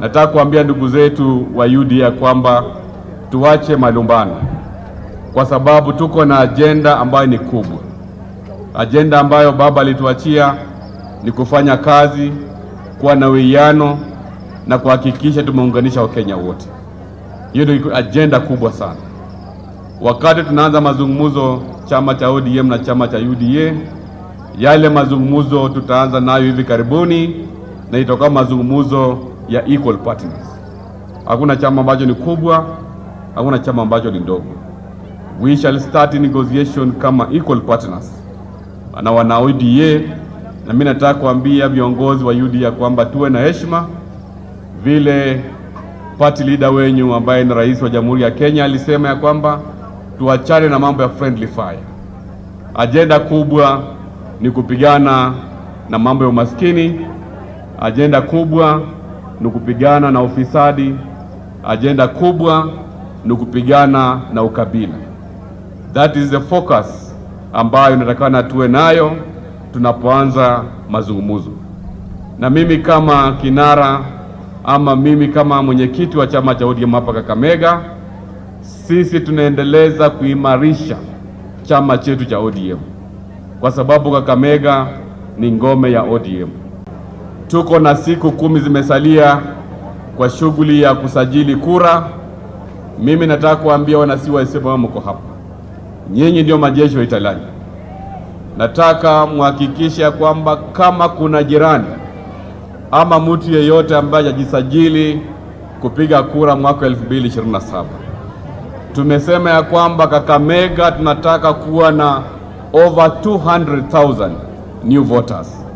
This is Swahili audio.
Nataka kuambia ndugu zetu wa UDA kwamba tuache malumbano, kwa sababu tuko na ajenda ambayo ni kubwa. Ajenda ambayo baba alituachia ni kufanya kazi, kuwa na uwiano na kuhakikisha tumeunganisha Wakenya wote. Hiyo ndio ajenda kubwa sana. Wakati tunaanza mazungumzo chama cha ODM na chama cha UDA, yale mazungumzo tutaanza nayo hivi karibuni na itakuwa mazungumzo ya equal partners. Hakuna chama ambacho ni kubwa, hakuna chama ambacho ni ndogo. We shall start negotiation kama equal partners na wana UDA, na mimi nataka kuambia viongozi wa UDA kwamba tuwe na heshima. Vile party leader wenyu ambaye ni rais wa Jamhuri ya Kenya alisema ya kwamba tuachane na mambo ya friendly fire. Ajenda kubwa ni kupigana na mambo ya umaskini. Ajenda kubwa ni kupigana na ufisadi. Ajenda kubwa ni kupigana na ukabila. That is the focus ambayo natakana tuwe nayo tunapoanza mazungumzo. Na mimi kama kinara ama mimi kama mwenyekiti wa chama cha ODM hapa Kakamega, sisi tunaendeleza kuimarisha chama chetu cha ODM, kwa sababu Kakamega ni ngome ya ODM. Tuko na siku 10 zimesalia kwa shughuli ya kusajili kura. Mimi nataka kuambia wanasiwa isema mko hapa, nyinyi ndio majeshi wa Italani. Nataka muhakikisha kwamba kama kuna jirani ama mtu yeyote ambaye hajisajili kupiga kura mwaka 2027, tumesema ya kwamba Kakamega tunataka kuwa na over 200,000 new voters.